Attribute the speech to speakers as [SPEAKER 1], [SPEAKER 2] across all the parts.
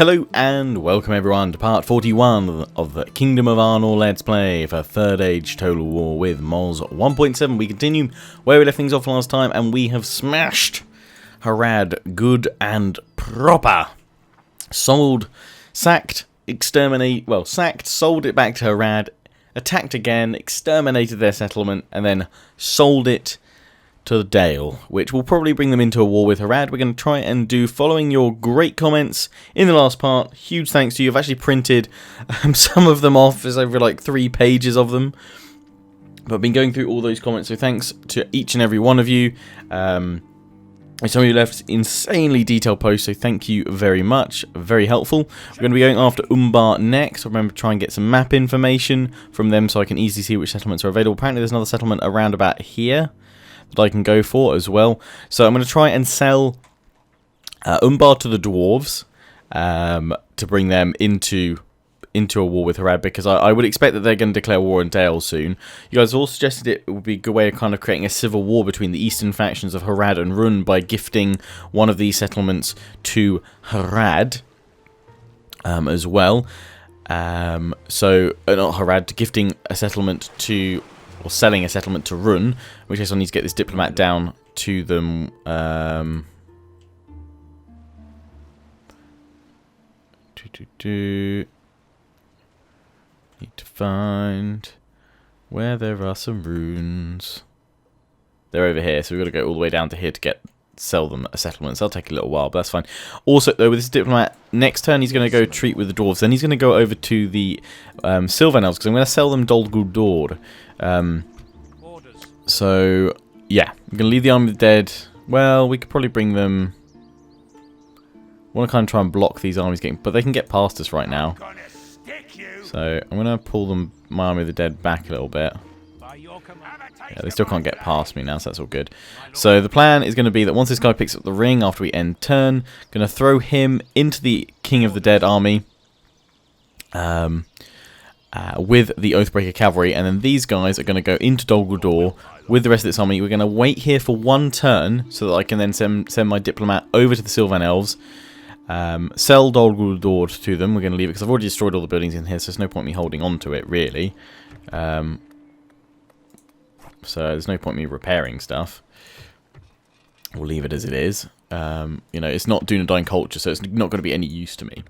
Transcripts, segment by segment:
[SPEAKER 1] Hello and welcome everyone to part 41 of the Kingdom of Arnor Let's Play for Third Age Total War with Moz 1.7. We continue where we left things off last time and we have smashed Harad good and proper. Sold, sacked, sacked, sold it back to Harad, attacked again, exterminated their settlement and then sold it to the Dale, which will probably bring them into a war with Harad. We're going to try and do, following your great comments in the last part. Huge thanks to you. I've actually printed some of them off. There's over like 3 pages of them. But I've been going through all those comments, so thanks to each and every one of you. Some of you left insanely detailed posts, so thank you very much. Very helpful. We're going to be going after Umbar next. Remember to try and get some map information from them so I can easily see which settlements are available. Apparently there's another settlement around about here that I can go for as well. So I'm going to try and sell Umbar to the dwarves to bring them into a war with Harad, because I would expect that they're going to declare war on Dale soon. You guys all suggested it would be a good way of kind of creating a civil war between the eastern factions of Harad and Run by gifting one of these settlements to Harad as well. Not Harad, gifting a settlement to, or selling a settlement to Run, in which case I need to get this diplomat down to them. Need to find where there are some runes. They're over here, so we've got to go all the way down to here to sell them a settlement. So that'll take a little while, but that's fine. Also, though, with this diplomat, next turn he's going to go treat with the dwarves. Then he's going to go over to the Sylvan Elves, because I'm going to sell them Dol Guldur. So, yeah, I'm going to leave the Army of the Dead. Well, we could probably bring them. I want to kind of try and block these armies getting, but they can get past us right now. So I'm going to pull my Army of the Dead back a little bit. Yeah, they still can't get past me now, so that's all good. So the plan is going to be that once this guy picks up the ring after we end turn, going to throw him into the King of the Dead army with the Oathbreaker cavalry, and then these guys are going to go into Dol Guldur with the rest of this army. We're going to wait here for 1 turn so that I can then send my diplomat over to the Sylvan Elves. Sell Dol Guldur to them. We're going to leave it because I've already destroyed all the buildings in here, so there's no point me holding on to it, really. So there's no point me repairing stuff. We'll leave it as it is. You know, it's not Dunedain culture, so it's not going to be any use to me.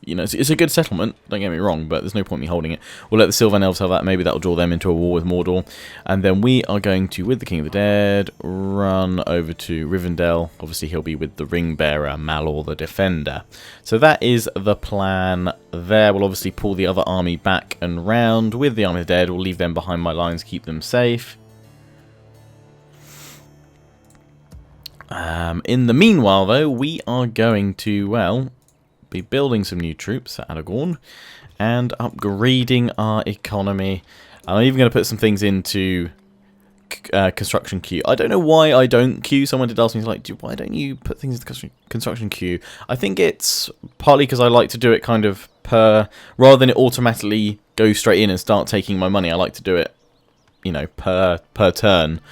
[SPEAKER 1] You know, it's a good settlement, don't get me wrong, but there's no point me holding it. We'll let the Sylvan Elves have that. Maybe that'll draw them into a war with Mordor. And then we are going to, with the King of the Dead, run over to Rivendell. Obviously, he'll be with the Ring Bearer, Malor the Defender. So that is the plan there. We'll obviously pull the other army back and round with the Army of the Dead. We'll leave them behind my lines, keep them safe. In the meanwhile, though, we are going to, well, be building some new troops at Aragorn and upgrading our economy. And I'm even going to put some things into construction queue. I don't know why I don't queue. Someone did ask me, like, why don't you put things into construction queue? I think it's partly because I like to do it kind of rather than it automatically go straight in and start taking my money. I like to do it, you know, per turn.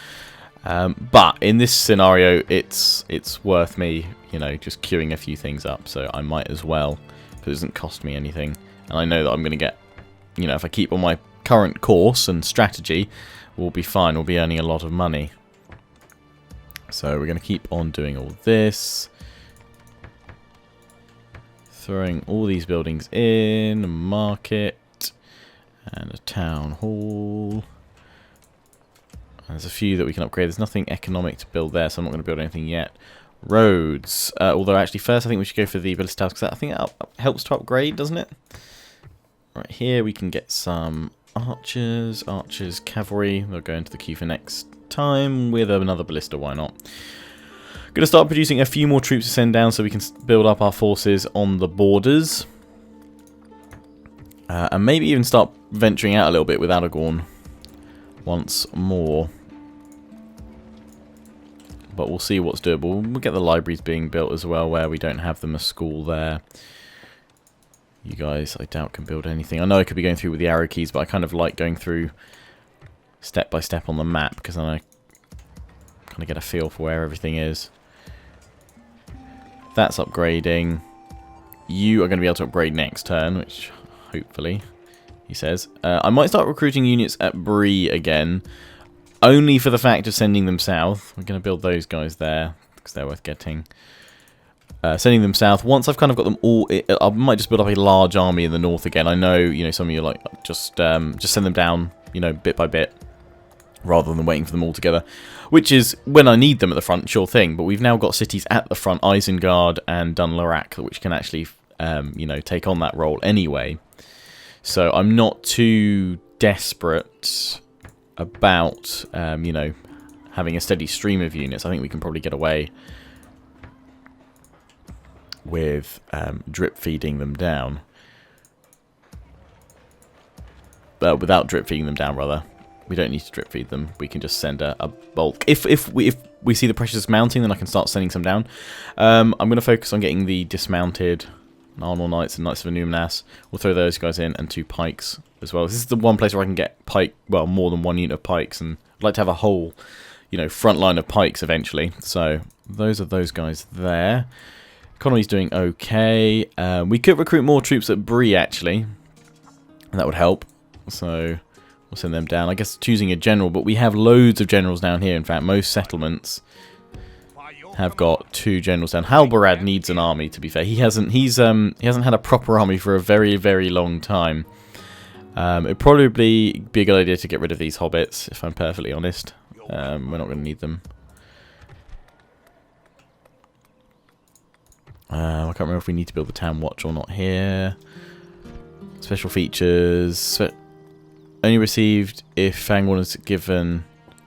[SPEAKER 1] But in this scenario, it's worth me, you know, just queuing a few things up, so I might as well, because it doesn't cost me anything, and I know that I'm going to get, you know, if I keep on my current course and strategy, we'll be fine, we'll be earning a lot of money. So we're going to keep on doing all this, throwing all these buildings in, a market, and a town hall. There's a few that we can upgrade. There's nothing economic to build there, so I'm not going to build anything yet. Roads. Although, actually, first I think we should go for the Ballista House, because I think that helps to upgrade, doesn't it? Right here we can get some archers, cavalry. They'll go into the queue for next time with another ballista, why not? Going to start producing a few more troops to send down so we can build up our forces on the borders. And maybe even start venturing out a little bit with Aragorn once more. But we'll see what's doable. We'll get the libraries being built as well, where we don't have them a school there. You guys, I doubt, can build anything. I know I could be going through with the arrow keys, but I kind of like going through step by step on the map, because then I kind of get a feel for where everything is. That's upgrading. You are going to be able to upgrade next turn, which hopefully, he says. I might start recruiting units at Bree again, only for the fact of sending them south. We're going to build those guys there, because they're worth getting. Sending them south. Once I've kind of got them all, I might just build up a large army in the north again. I know, you know, some of you are like, just send them down, you know, bit by bit, rather than waiting for them all together. Which is, when I need them at the front, sure thing. But we've now got cities at the front, Isengard and Dunlarak, which can actually, you know, take on that role anyway. So I'm not too desperate about, you know, having a steady stream of units. I think we can probably get away with drip feeding them down. Without drip feeding them down, rather. We don't need to drip feed them. We can just send a bulk. If we see the pressures mounting, then I can start sending some down. I'm going to focus on getting the dismounted Arnor Knights and Knights of Illuminatus. We'll throw those guys in, and 2 pikes as well. This is the one place where I can get pike, well, more than 1 unit of pikes, and I'd like to have a whole, you know, front line of pikes eventually. So those are those guys there. Economy's doing okay. We could recruit more troops at Bree, actually. And that would help. So we'll send them down. I guess choosing a general, but we have loads of generals down here. In fact, most settlements have got 2 generals down. Halbarad needs an army, to be fair. He hasn't had a proper army for a very, very long time. It'd probably be a good idea to get rid of these hobbits, if I'm perfectly honest. We're not going to need them. I can't remember if we need to build the town watch or not here. Special features. Only received if Fangorn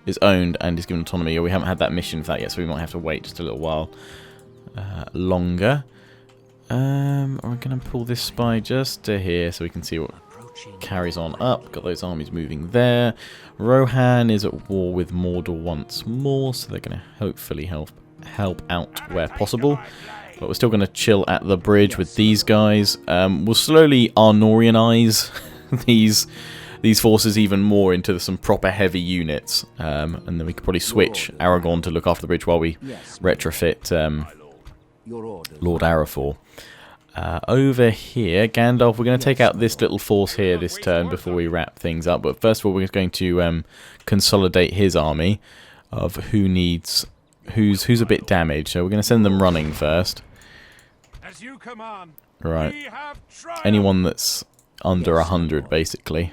[SPEAKER 1] is owned and is given autonomy, or we haven't had that mission for that yet, so we might have to wait just a little while longer. We're going to pull this spy just to here so we can see what carries on up. Got those armies moving there. Rohan is at war with Mordor once more, so they're going to hopefully help out where possible. But we're still going to chill at the bridge with these guys. We'll slowly Arnorianize these forces even more into some proper heavy units. And then we could probably switch Aragorn to look after the bridge while we retrofit Lord Arathor. Over here, Gandalf, we're going to take out this little force here this turn before we wrap things up. But first of all, we're going to consolidate his army of who's a bit damaged. So we're going to send them running first. Right. Anyone that's under 100, basically.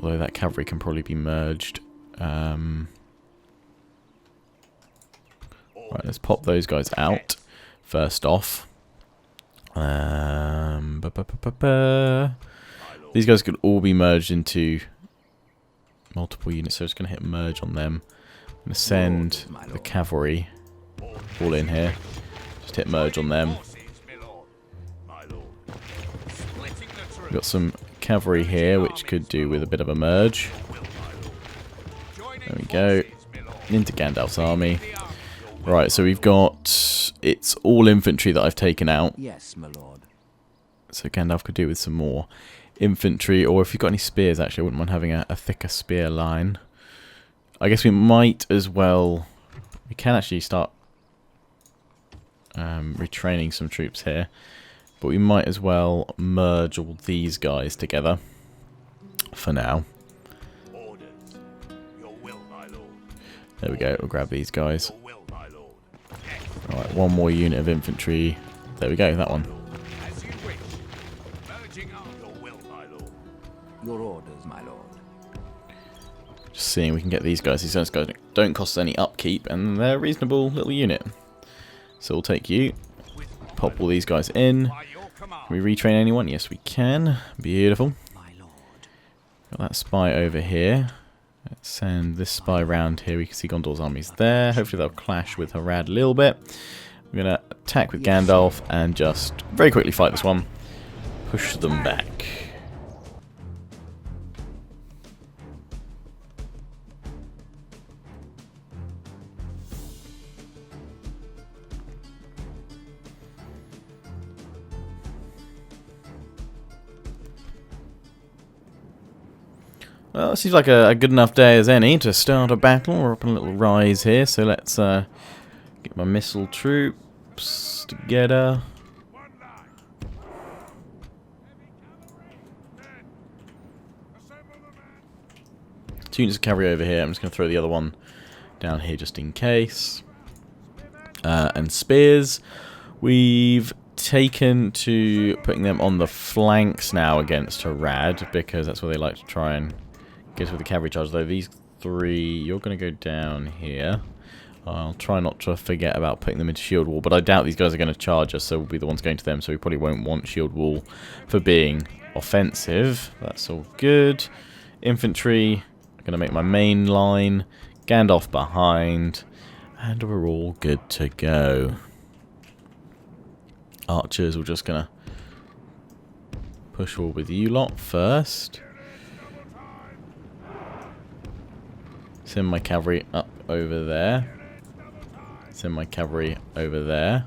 [SPEAKER 1] Although that cavalry can probably be merged. Right, let's pop those guys out first off. These guys could all be merged into multiple units, so I'm just going to hit merge on them. I'm going to send the cavalry all in here. Just hit merge on them. We've got some cavalry here, which could do with a bit of a merge. There we go. Into Gandalf's army. Right, so we've got... It's all infantry that I've taken out.
[SPEAKER 2] Yes, my lord.
[SPEAKER 1] So Gandalf could do with some more infantry, or if you've got any spears, actually, I wouldn't mind having a thicker spear line. I guess we might as well... We can actually start retraining some troops here. But we might as well merge all these guys together for now. There we go, we'll grab these guys. Alright, one more unit of infantry. There we go, that one.
[SPEAKER 2] Your orders, my lord.
[SPEAKER 1] Just seeing if we can get these guys. These guys don't cost any upkeep, and they're a reasonable little unit. So we'll take you. Pop all these guys in. Can we retrain anyone? Yes, we can. Beautiful. Got that spy over here. Let's send this spy round here. We can see Gondor's armies there. Hopefully they'll clash with Harad a little bit. We're going to attack with Gandalf and just very quickly fight this one. Push them back. Well, it seems like a good enough day as any to start a battle. We're up on a little rise here, so let's Get my missile troops together. Two units of cavalry over here. I'm just going to throw the other one down here just in case. And spears. We've taken to putting them on the flanks now against Harad, because that's where they like to try and get with the cavalry charge. Though these three, you're going to go down here. I'll try not to forget about putting them into shield wall, but I doubt these guys are going to charge us, so we'll be the ones going to them, so we probably won't want shield wall for being offensive. That's all good. Infantry, I'm going to make my main line. Gandalf behind, and we're all good to go. Archers, we're just going to push forward with you lot first. Send my cavalry up over there. Send my cavalry over there.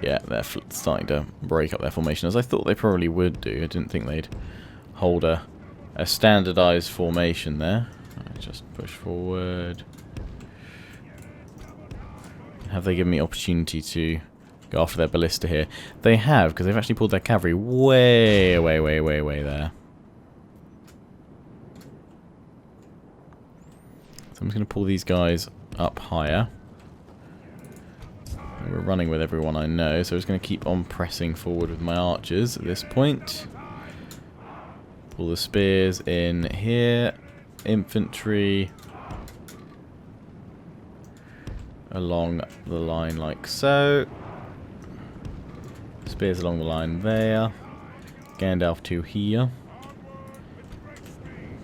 [SPEAKER 1] Yeah, they're starting to break up their formation, as I thought they probably would do. I didn't think they'd hold a standardized formation there. Right, just push forward. Have they given me opportunity to go after their ballista here? They have, because they've actually pulled their cavalry way there. So I'm just going to pull these guys up higher. And we're running with everyone I know, so I'm just going to keep on pressing forward with my archers at this point. Pull the spears in here. Infantry along the line like so. Spears along the line there. Gandalf to here.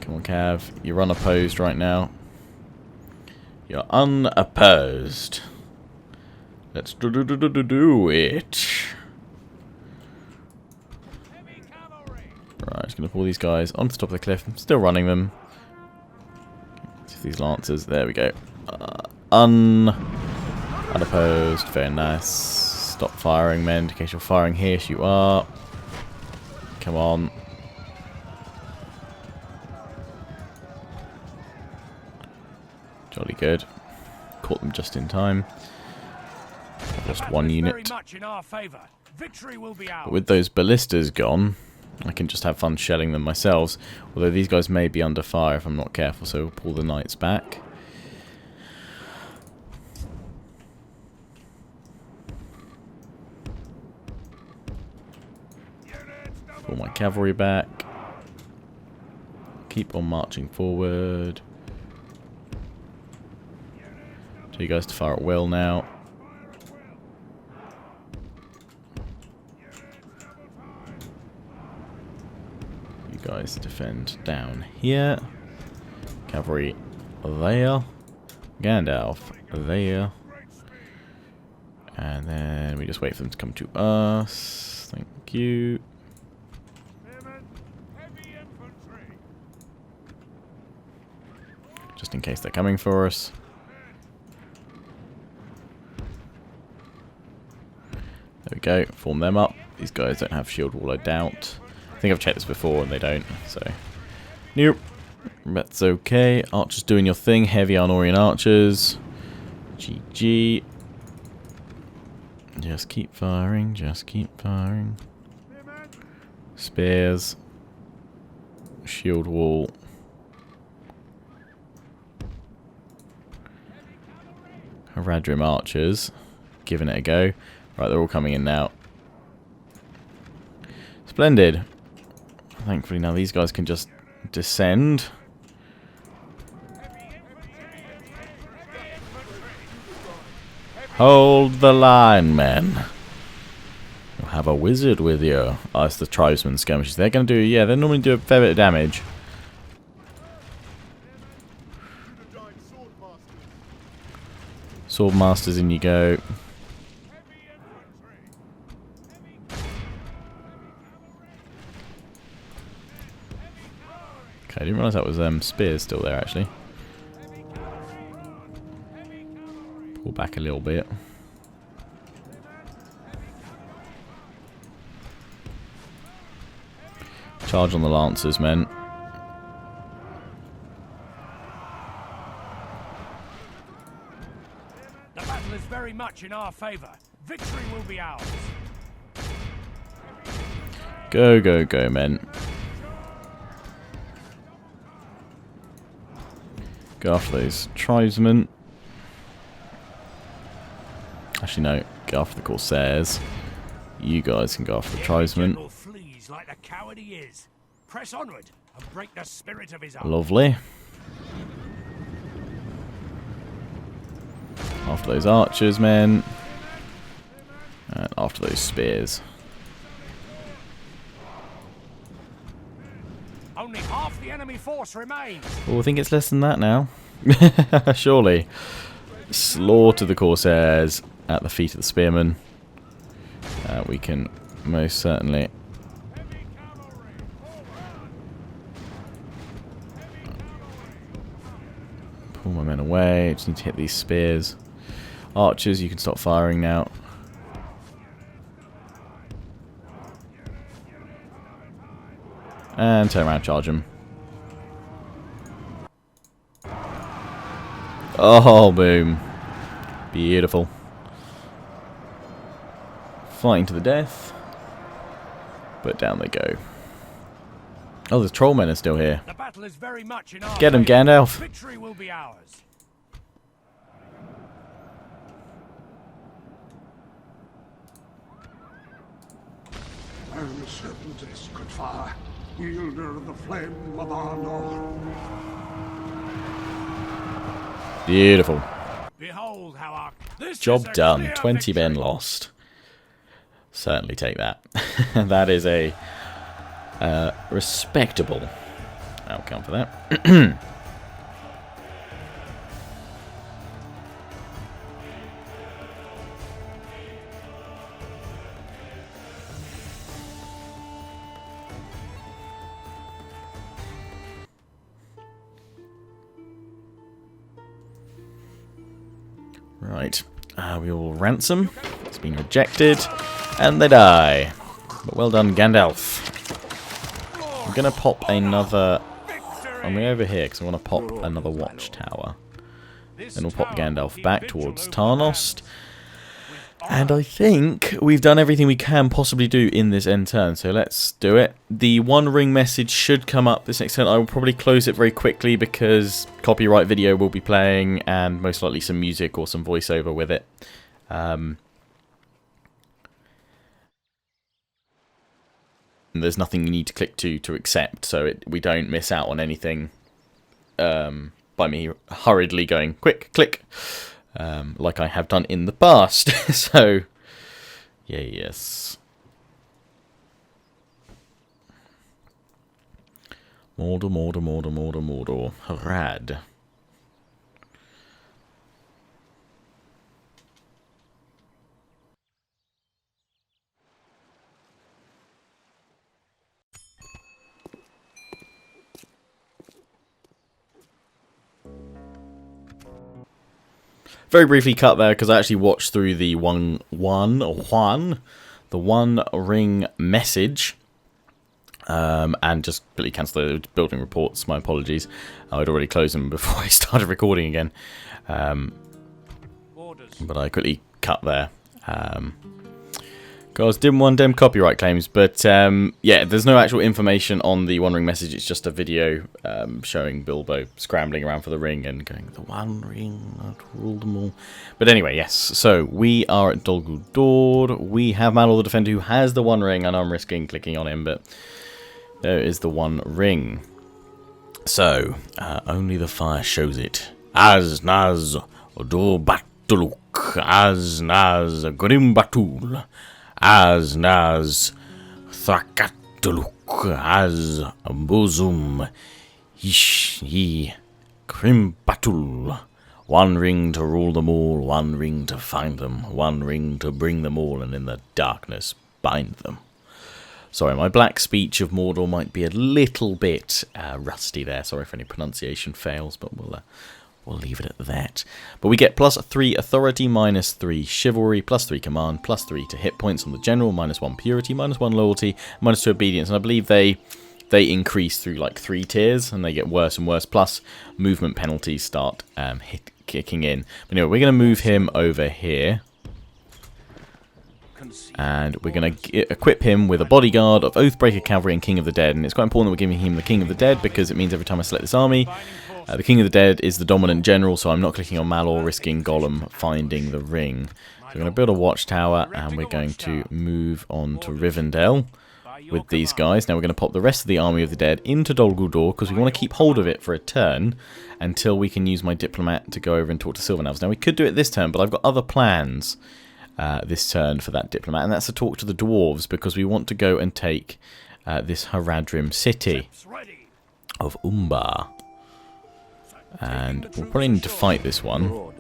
[SPEAKER 1] Come on, Cav. You're unopposed right now. You're unopposed. Let's do it. Right, just going to pull these guys onto the top of the cliff. I'm still running them. These lancers. There we go. Unopposed. Very nice. Stop firing, men. In case you're firing here, shoot up. Come on. Jolly good. Caught them just in time. Lost one unit. But with those ballistas gone, I can just have fun shelling them myself. Although these guys may be under fire if I'm not careful, so we'll pull the knights back. Pull my cavalry back. Keep on marching forward. So you guys to fire at will now. You guys defend down here. Cavalry there. Gandalf there. And then we just wait for them to come to us. Thank you. Just in case they're coming for us. There we go. Form them up. These guys don't have shield wall, I doubt. I think I've checked this before and they don't. So, nope. That's okay. Archers doing your thing. Heavy Arnorian archers. GG. Just keep firing. Just keep firing. Spears. Shield wall. Haradrim archers. Giving it a go. Right, they're all coming in now. Splendid. Thankfully now these guys can just descend. Hold the line, men. You'll have a wizard with you. Oh, it's the tribesmen skirmishes. They're going to do, yeah, they normally do a fair bit of damage. Swordmasters, in you go. Okay, I didn't realise that was spears still there, actually. Pull back a little bit. Charge on the lancers, men.
[SPEAKER 3] much in our favour. Victory will be ours.
[SPEAKER 1] Go, go, go, men. Go after those tribesmen. Actually, no. Go after the Corsairs. You guys can go after the tribesmen.
[SPEAKER 3] General flees like the coward he is. Press onward and break the spirit of his army.
[SPEAKER 1] Lovely. After those archers, men. And after those spears.
[SPEAKER 3] Only half the enemy force remains.
[SPEAKER 1] Oh, I think it's less than that now. Surely. Slaughter the Corsairs at the feet of the spearmen. We can most certainly pull my men away. Just need to hit these spears. Archers, you can stop firing now. And turn around, charge them. Oh, boom. Beautiful. Fighting to the death. But down they go. Oh, the trollmen are still here.
[SPEAKER 3] The battle is very much in our
[SPEAKER 1] Get him,
[SPEAKER 3] favour.
[SPEAKER 1] Gandalf.
[SPEAKER 3] Victory will be ours.
[SPEAKER 4] I am certain this good fire, wielder of the flame of Arnor.
[SPEAKER 1] Beautiful.
[SPEAKER 3] Behold how our this
[SPEAKER 1] Job
[SPEAKER 3] is a
[SPEAKER 1] done.
[SPEAKER 3] clear
[SPEAKER 1] 20 men
[SPEAKER 3] victory.
[SPEAKER 1] lost. Certainly take that. That is a respectable outcome for that. Right, we will ransom. It's been rejected, and they die. But well done, Gandalf. I'm gonna pop another. I'm going over here because I want to pop another watchtower. Then we'll pop Gandalf back towards Tarnost. And I think we've done everything we can possibly do in this end turn, so let's do it. The One Ring message should come up this next turn. I will probably close it very quickly because copyright video will be playing and most likely some music or some voiceover with it. There's nothing you need to click to accept, so we don't miss out on anything by me hurriedly going quick, click. Like I have done in the past. So, yeah, yes. Mordor, Mordor, Mordor, Mordor, Mordor. Rad. Very briefly cut there because I actually watched through the One Ring message, and just completely cancelled the building reports. My apologies. I'd already closed them before I started recording again, but I quickly cut there. Guys, didn't want them copyright claims, but yeah, there's no actual information on the One Ring message. It's just a video showing Bilbo scrambling around for the ring and going, the One Ring that ruled them all. But anyway, yes, so we are at Dol Guldur. We have Malor the Defender who has the One Ring. I know I'm risking clicking on him, but there is the One Ring. So, only the fire shows it. As Naz do Batuluk, as Naz Grim Batul. As Naz Thakatuluk, as Bozum, Ishi Krimpatul. One ring to rule them all, one ring to find them, one ring to bring them all, and in the darkness bind them. Sorry, my black speech of Mordor might be a little bit rusty there. Sorry if any pronunciation fails, but we'll leave it at that. But we get +3 authority, -3 chivalry, +3 command, +3 to hit points on the general, -1 purity, -1 loyalty, -2 obedience. And I believe they increase through like 3 tiers, and they get worse and worse. Plus movement penalties start kicking in. But anyway, we're going to move him over here. And we're going to equip him with a bodyguard of Oathbreaker Cavalry and King of the Dead. And it's quite important that we're giving him the King of the Dead, because it means every time I select this army, the King of the Dead is the dominant general, so I'm not clicking on Malor, risking Gollum finding the ring. So we're going to build a watchtower, and we're going to move on to Rivendell with these guys. Now we're going to pop the rest of the Army of the Dead into Dol Guldur, because we want to keep hold of it for a turn until we can use my diplomat to go over and talk to Sylvan Elves. Now we could do it this turn, but I've got other plans this turn for that diplomat, and that's to talk to the dwarves, because we want to go and take this Haradrim city of Umbar. And we'll probably need to fight this one.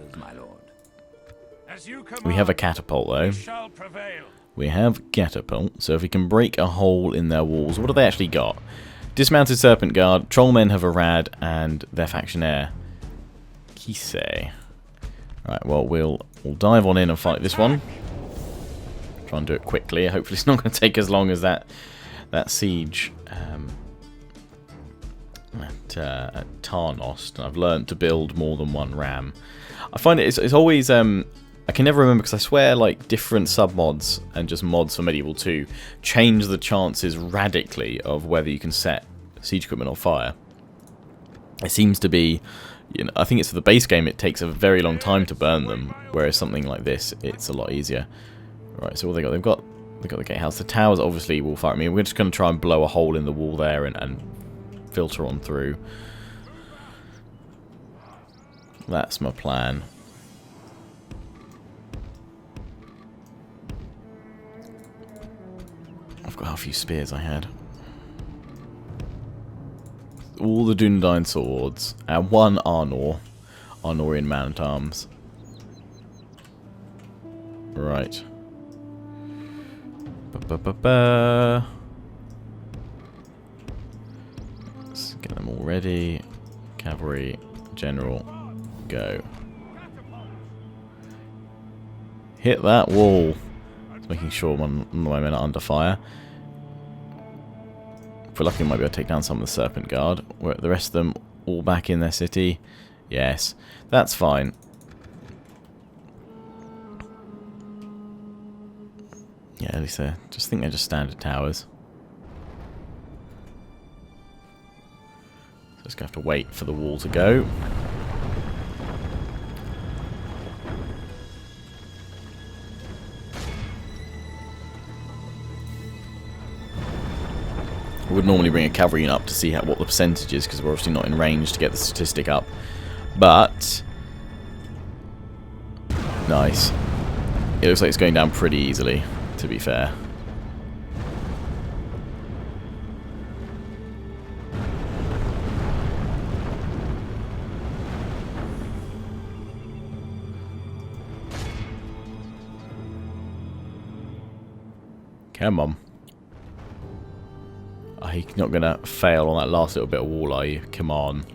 [SPEAKER 1] We have a catapult though. We have catapult, so if we can break a hole in their walls. What have they actually got? Dismounted Serpent Guard, Trollmen have Arad, and their factionaire Kisei. Right, well we'll dive on in and fight this one. Try and do it quickly. Hopefully it's not going to take as long as that siege at Tarnost. And I've learned to build more than one ram. I find it's always I can never remember, because I swear like different submods and just mods for Medieval 2 change the chances radically of whether you can set siege equipment on fire. It seems to be, you know, I think it's for the base game it takes a very long time to burn them, whereas something like this it's a lot easier. Right, so what they got? They've got the gatehouse. The towers obviously will fire at me. We're just going to try and blow a hole in the wall there and filter on through. That's my plan. I've got how few spears I had. All the Dundine swords and one Arnor. Arnorian man-at-arms. Right. Let's get them all ready. Cavalry, general, go. Hit that wall. Just making sure none of my men are under fire. If we're lucky, we might be able to take down some of the Serpent Guard. We're the rest of them all back in their city. Yes, that's fine. Yeah, at least I just think they're just standard towers. So just gonna have to wait for the wall to go. I would normally bring a cavalry unit up to see what the percentage is, because we're obviously not in range to get the statistic up. But nice. It looks like it's going down pretty easily, to be fair. Come on. Are you not going to fail on that last little bit of wall, are you? Come on.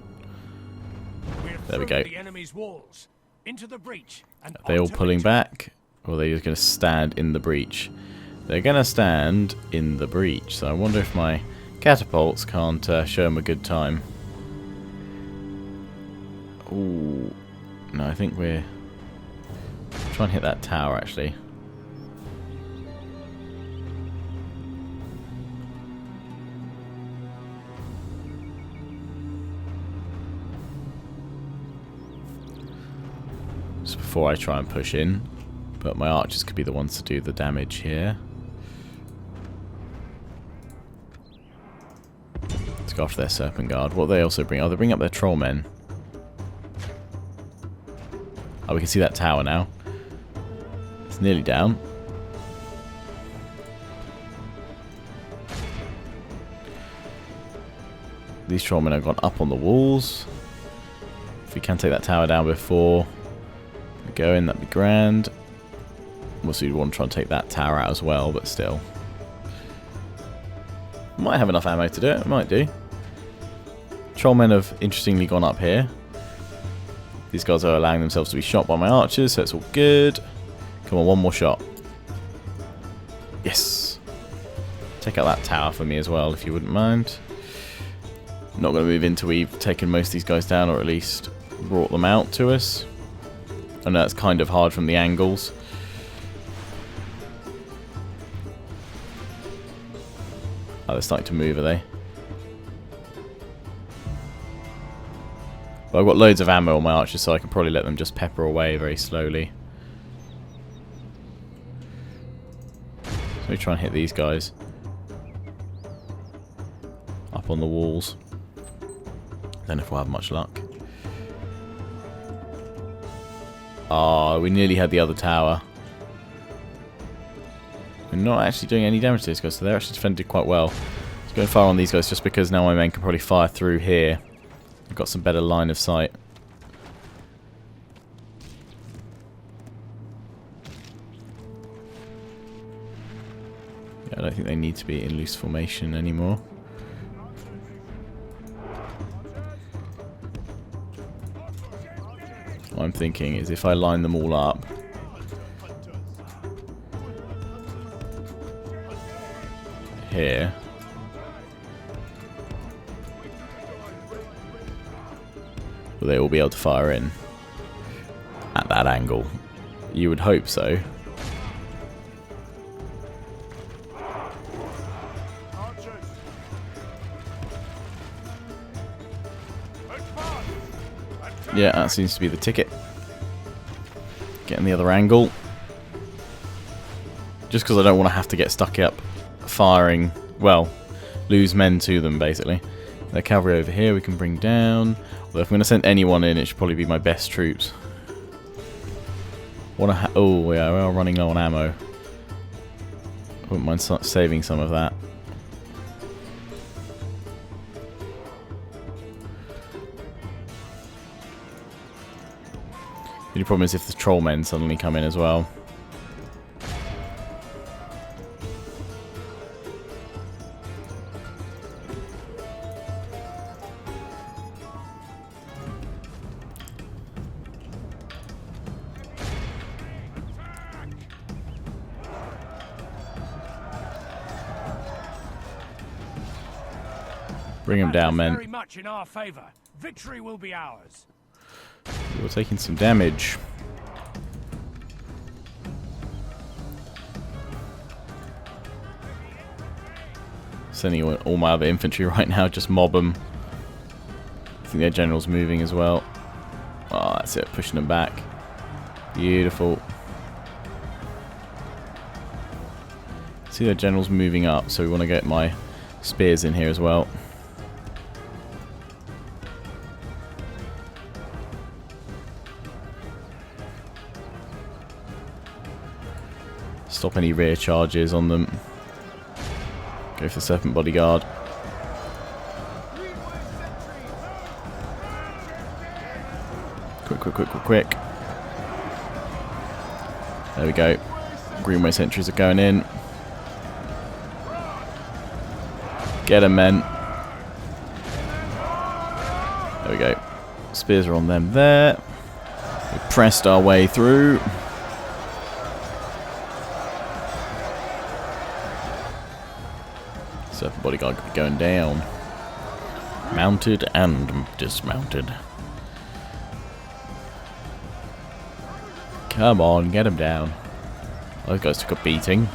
[SPEAKER 1] There we go. Are they all pulling back? Or are they just going to stand in the breach? They're going to stand in the breach. So I wonder if my catapults can't show them a good time. Ooh. No, I think we're... Try and hit that tower, actually. Just before I try and push in. But my archers could be the ones to do the damage here. Let's go after their Serpent Guard. What do they also bring? Oh, they bring up their Trollmen. Oh, we can see that tower now. It's nearly down. These Trollmen have gone up on the walls. If we can take that tower down before we go in, that'd be grand. Also, you'd want to try and take that tower out as well, but still. Might have enough ammo to do it. Might do. Trollmen have interestingly gone up here. These guys are allowing themselves to be shot by my archers, so it's all good. Come on, one more shot. Yes. Take out that tower for me as well, if you wouldn't mind. Not going to move in until we've taken most of these guys down, or at least brought them out to us. I know it's kind of hard from the angles. Oh, they're starting to move, are they? Well, I've got loads of ammo on my archers, so I can probably let them just pepper away very slowly. So let me try and hit these guys. Up on the walls. Don't know if we'll have much luck. Oh, we nearly had the other tower. We're not actually doing any damage to these guys, so they're actually defended quite well. Let's go and fire on these guys just because now my men can probably fire through here. I've got some better line of sight. Yeah, I don't think they need to be in loose formation anymore. What I'm thinking is if I line them all up, here, will they all be able to fire in at that angle? You would hope so. Yeah, that seems to be the ticket. Getting the other angle. Just because I don't want to have to get stuck up firing, well, lose men to them, basically. The cavalry over here we can bring down. Although if I'm going to send anyone in, it should probably be my best troops. Oh, yeah, we are running low on ammo. I wouldn't mind saving some of that. The only problem is if the troll men suddenly come in as well. Bring him down, men.
[SPEAKER 3] Very much in our favor. Victory will be ours.
[SPEAKER 1] We're taking some damage. Sending all my other infantry right now, just mob them. I think their general's moving as well. Oh, that's it, pushing them back. Beautiful. See, their general's moving up, so we want to get my spears in here as well. Stop any rear charges on them. Go for the Serpent Bodyguard. Quick. There we go. Greenway sentries are going in. Get them, men. There we go. Spears are on them there. We pressed our way through. Serpent Bodyguard could be going down. Mounted and dismounted. Come on, get him down. Those guys took a beating.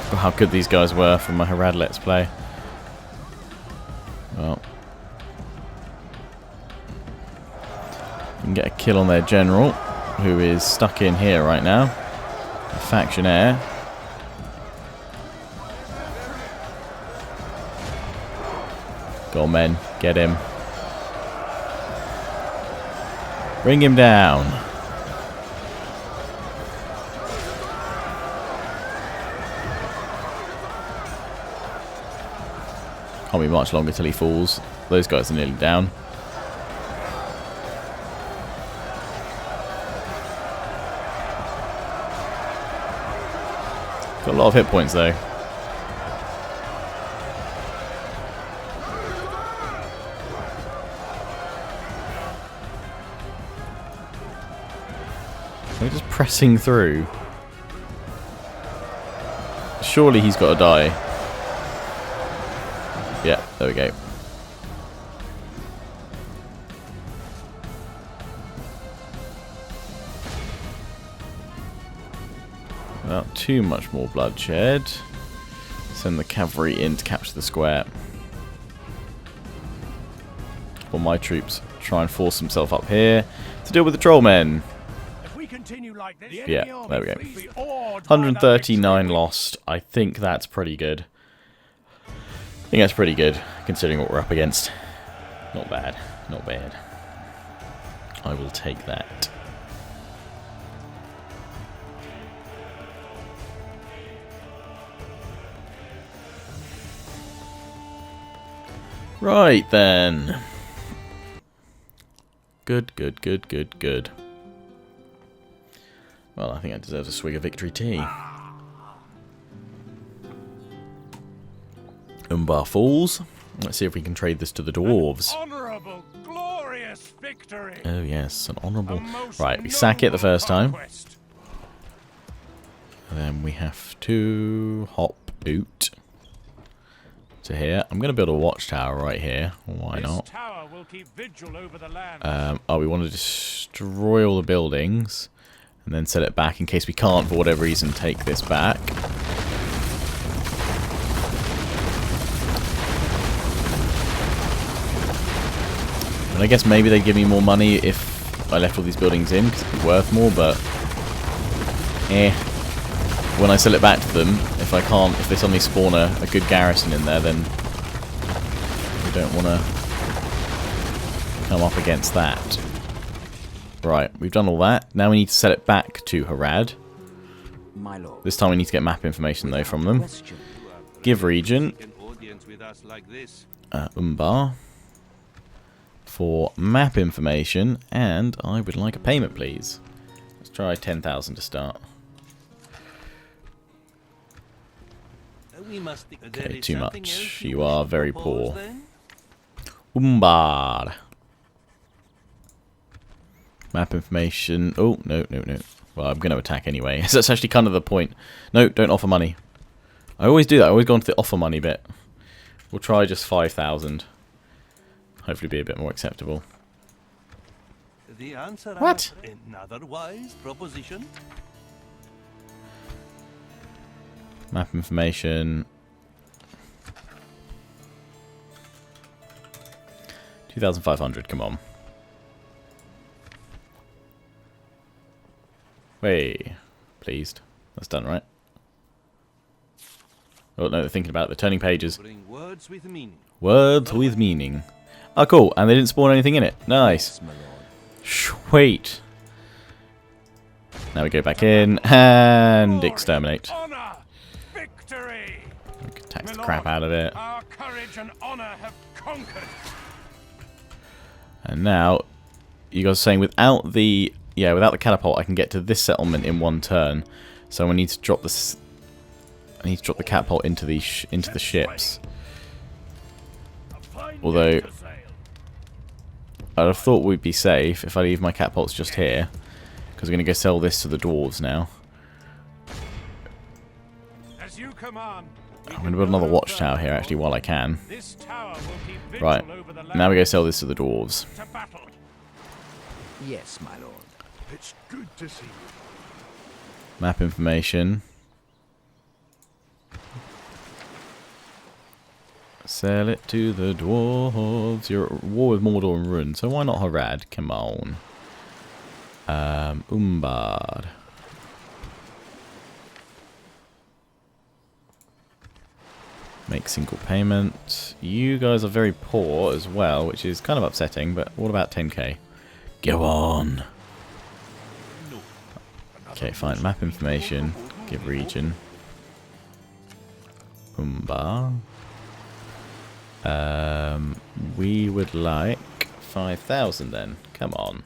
[SPEAKER 1] Forgot how good these guys were from my Harad Let's Play. Well, we can get a kill on their general, who is stuck in here right now. A factionaire. Go on, men. Get him. Bring him down. Can't be much longer till he falls. Those guys are nearly down. Got a lot of hit points though. They're just pressing through. Surely he's got to die. Yeah, there we go. Without too much more bloodshed. Send the cavalry in to capture the square. While my troops try and force themselves up here to deal with the trollmen.
[SPEAKER 3] If we continue like this,
[SPEAKER 1] Yeah, there we go. 139 lost. I think that's pretty good. I think that's pretty good, considering what we're up against. Not bad. Not bad. I will take that. Right then. Good, good, good, good, good. Well, I think I deserve a swig of victory tea. Umbar falls. Let's see if we can trade this to the dwarves.
[SPEAKER 3] Honorable, glorious victory.
[SPEAKER 1] Oh yes, an honourable. Right, we sack it the first time. And then we have to hop out to here. I'm going to build a watchtower right here. Why not? Oh, we want to destroy all the buildings and then set it back in case we can't, for whatever reason, take this back. And I guess maybe they'd give me more money if I left all these buildings in, because it'd be worth more, but when I sell it back to them, if they suddenly spawn a good garrison in there, then we don't want to come up against that. Right, we've done all that. Now we need to set it back to Harad.
[SPEAKER 2] My lord.
[SPEAKER 1] This time we need to get map information, though, from them. Give region. Umbar. For map information, and I would like a payment, please. Let's try 10,000 to start. Okay, too much. You are very poor. Umbar. Map information. Oh, no, no, no. Well, I'm going to attack anyway. That's actually kind of the point. No, don't offer money. I always do that. I always go into the offer money bit. We'll try just 5,000. Hopefully be a bit more acceptable.
[SPEAKER 5] The answer
[SPEAKER 1] What?
[SPEAKER 5] Another wise proposition.
[SPEAKER 1] Map information. 2,500, come on. Wait, pleased. That's done, right? Oh no, they're thinking about it. They're turning pages.
[SPEAKER 5] Bring words with meaning.
[SPEAKER 1] Words with meaning. Oh, cool. And they didn't spawn anything in it. Nice. Sweet. Now we go back in and exterminate.
[SPEAKER 3] Honor, victory.
[SPEAKER 1] Tax the crap out of it.
[SPEAKER 3] Our courage and honor have conquered.
[SPEAKER 1] And now, you guys are saying without the catapult, I can get to this settlement in one turn. So I need to drop this. I need to drop the catapult into the ships. Although, I'd have thought we'd be safe if I leave my catapults just here, because we're going to go sell this to the dwarves now.
[SPEAKER 3] As you command,
[SPEAKER 1] I'm going to build another watchtower here actually while I can. Right, now we go sell this to the dwarves.
[SPEAKER 2] Yes, my lord.
[SPEAKER 4] It's good to see you.
[SPEAKER 1] Map information. Sell it to the dwarves. You're at war with Mordor and Run, so why not Harad? Come on. Umbar. Make single payment. You guys are very poor as well, which is kind of upsetting, but what about 10k? Go on. Okay, fine. Map information. Give region. Umbar. We would like 5,000 then. Come on.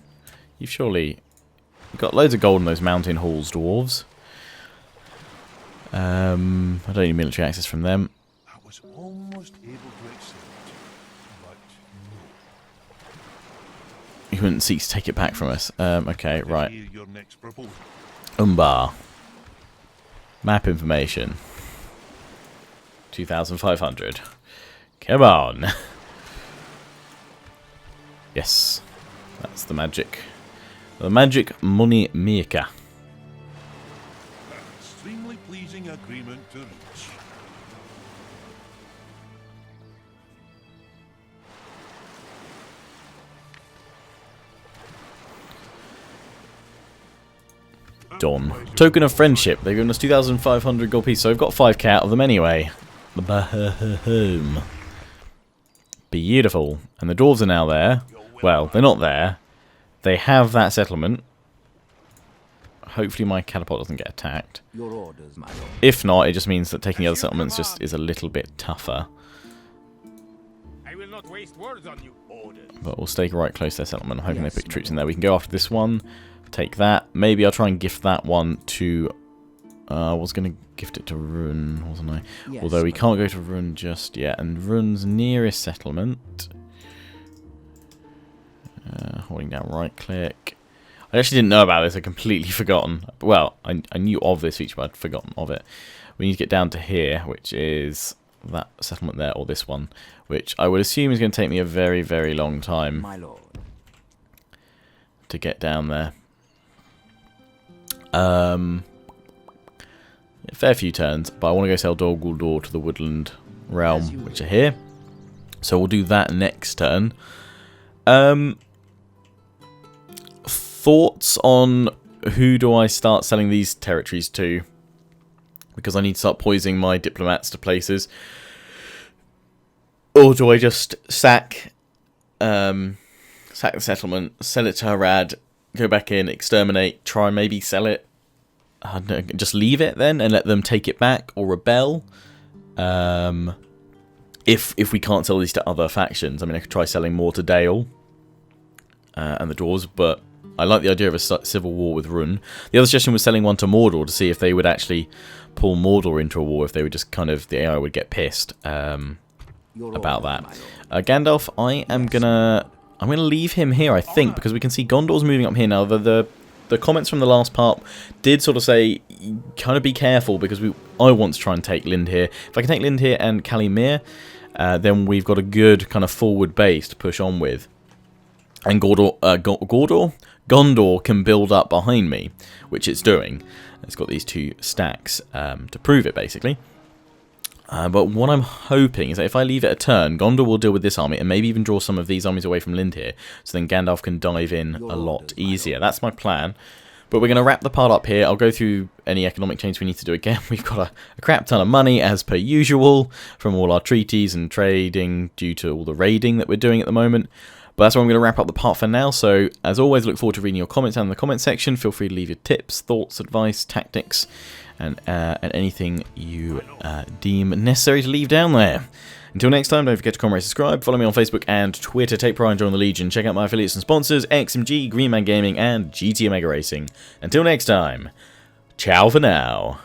[SPEAKER 1] You've got loads of gold in those mountain halls, dwarves. I don't need military access from them.
[SPEAKER 4] I was almost able to accept, but no.
[SPEAKER 1] You wouldn't seek to take it back from us. Okay, right.
[SPEAKER 4] Hear your next proposal.
[SPEAKER 1] Umbar. Map information. 2,500. Come on. Yes. That's the magic. The magic money maker.
[SPEAKER 4] Extremely pleasing agreement to reach.
[SPEAKER 1] Don. Token of friendship. They've given us 2,500 gold pieces, so I've got 5k out of them anyway. Boom. Beautiful. And the dwarves are now there. Well, they're not there. They have that settlement. Hopefully my catapult doesn't get attacked.
[SPEAKER 2] Your orders, my lord.
[SPEAKER 1] If not, it just means that taking the other settlements just is a little bit tougher.
[SPEAKER 3] I will not waste words on you. Orders.
[SPEAKER 1] But we'll stay right close to their settlement. I'm hoping they put troops in there. We can go after this one. Take that. Maybe I'll try and gift that one to... I was going to gift it to Run, wasn't I?
[SPEAKER 2] Yes,
[SPEAKER 1] although we can't go to Run just yet. And Run's nearest settlement... holding down right click. I actually didn't know about this. I'd completely forgotten. Well, I knew of this feature, but I'd forgotten of it. We need to get down to here, which is that settlement there, or this one, which I would assume is going to take me a very, very long time
[SPEAKER 2] My lord.
[SPEAKER 1] to get down there. A fair few turns, but I want to go sell Dol Guldur to the Woodland Realm, which are here. So we'll do that next turn. Thoughts on who do I start selling these territories to? Because I need to start poisoning my diplomats to places. Or do I just sack the settlement, sell it to Harad, go back in, exterminate, try and maybe sell it? I don't know, just leave it then and let them take it back or rebel? If we can't sell these to other factions, I mean, I could try selling more to Dale and the Dwarves, but I like the idea of a civil war with Run. The other suggestion was selling one to Mordor to see if they would actually pull Mordor into a war, if they would just kind of, the AI would get pissed about that. Gandalf, I'm gonna leave him here, I think, because we can see Gondor's moving up here now. The comments from the last part did sort of say, kind of be careful, because I want to try and take Lindhir. If I can take Lindhir and Kalimir, then we've got a good kind of forward base to push on with. And Gondor can build up behind me, which it's doing. It's got these two stacks to prove it, basically. But what I'm hoping is that if I leave it a turn, Gondor will deal with this army and maybe even draw some of these armies away from Lindhir, so then Gandalf can dive in a lot easier. That's my plan. But we're going to wrap the part up here. I'll go through any economic change we need to do again. We've got a crap ton of money, as per usual, from all our treaties and trading due to all the raiding that we're doing at the moment. But that's where I'm going to wrap up the part for now. So, as always, look forward to reading your comments down in the comment section. Feel free to leave your tips, thoughts, advice, tactics, and anything you deem necessary to leave down there. Until next time, don't forget to comment, rate, subscribe, follow me on Facebook and Twitter, take pride and join the Legion, check out my affiliates and sponsors, XMG, Green Man Gaming, and GT Omega Racing. Until next time, ciao for now.